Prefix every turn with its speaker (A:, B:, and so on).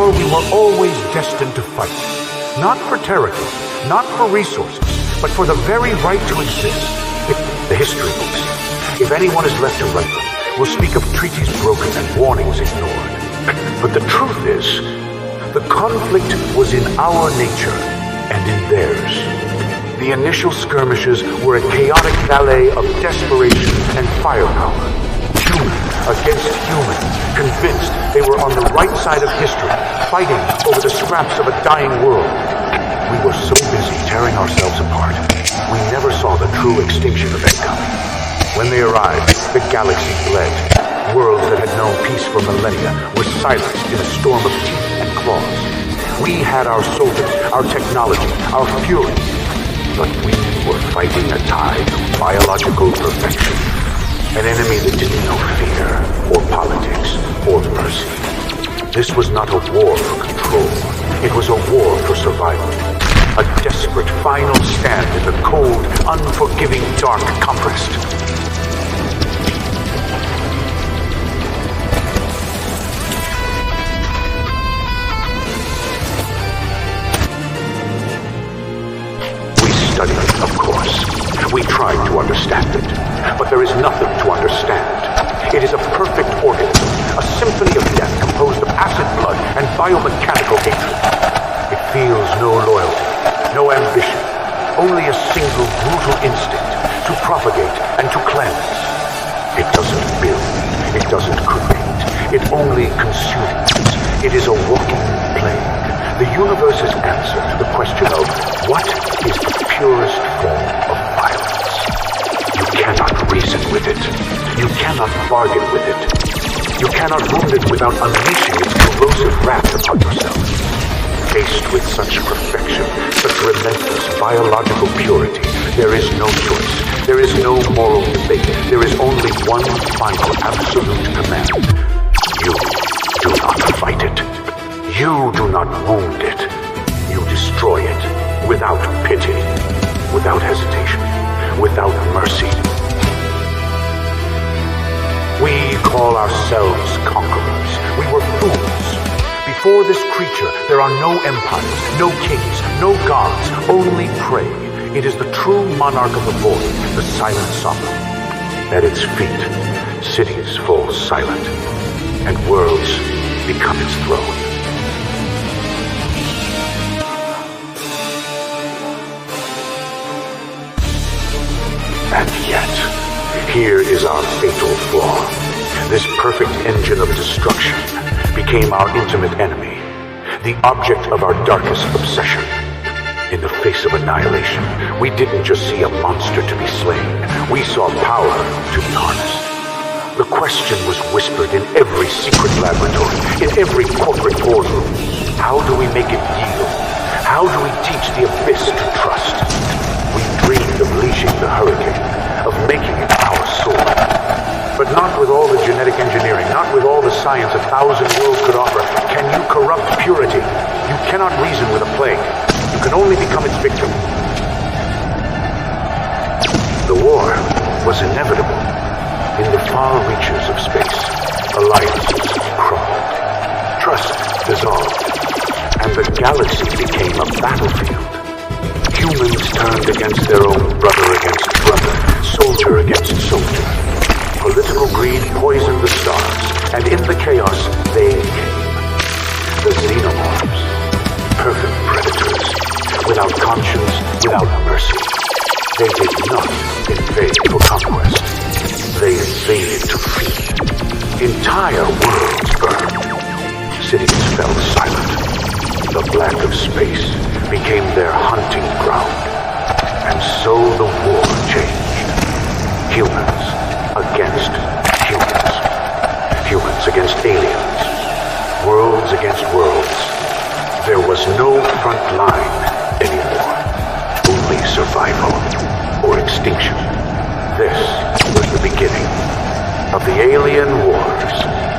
A: war, we were always destined to fight. Not for territory, not for resources, but for the very right to exist. The history books, if anyone is left to write them, will speak of treaties broken and warnings ignored. But the truth is, the conflict was in our nature and in theirs. The initial skirmishes were a chaotic ballet of desperation and firepower. Human against human, convinced they were on the right side of history, fighting over the scraps of a dying world. We were so busy tearing ourselves apart, we never saw the true extinction event coming. When they arrived, the galaxy bled. Worlds that had known peace for millennia were silenced in a storm of teeth and claws. We had our soldiers, our technology, our fury, but we were fighting a tide of biological perfection. An enemy that didn't know fear, or politics, or mercy. This was not a war for control. It was a war for survival. A desperate final stand in the cold, unforgiving dark compressed. We studied it, of course. We tried to understand it. But there is nothing to understand. It is a perfect organism, a symphony of death composed of acid blood and biomechanical hatred. It feels no loyalty, no ambition, only a single brutal instinct to propagate and to cleanse. It doesn't build, it doesn't create, it only consumes. It is a walking plague. The universe's answer to the question of what is the purest form of violence. You cannot reason with it. You cannot bargain with it. You cannot wound it without unleashing its corrosive wrath upon yourself. Faced with such perfection, such relentless biological purity, there is no choice. There is no moral debate. There is only one final absolute command. You do not fight it. You do not wound it. You destroy it without pity, without hesitation, without mercy. We call ourselves conquerors. We were fools. Before this creature, there are no empires, no kings, no gods, only prey. It is the true monarch of the void, the silent sovereign. At its feet, cities fall silent, and worlds become its throne. And yet, here is our fatal flaw. This perfect engine of destruction became our intimate enemy, the object of our darkest obsession. In the face of annihilation, we didn't just see a monster to be slain. We saw power to be harnessed. The question was whispered in every secret laboratory, in every corporate boardroom. How do we make it yield? How do we teach the abyss to trust? We dreamed of leashing the hurricane, of making it our sword. But not with all the genetic engineering, not with all the science 1,000 worlds could offer, can you corrupt purity. You cannot reason with a plague. You can only become its victim. The war was inevitable. In the far reaches of space, alliances crawled, trust dissolved, and the galaxy became a battlefield. Humans turned against their own brother against brother, soldier against soldier. Political greed poisoned the stars, and in the chaos they came. The xenomorphs, perfect predators, without conscience, without mercy. They did not invade for conquest. They invaded to feed. Entire worlds burned. Cities fell silent. The black of space became their hunting ground. And so the war changed. Humans against humans. Humans against aliens. Worlds against worlds. There was no front line anymore. Only survival or extinction. This was the beginning of the alien wars.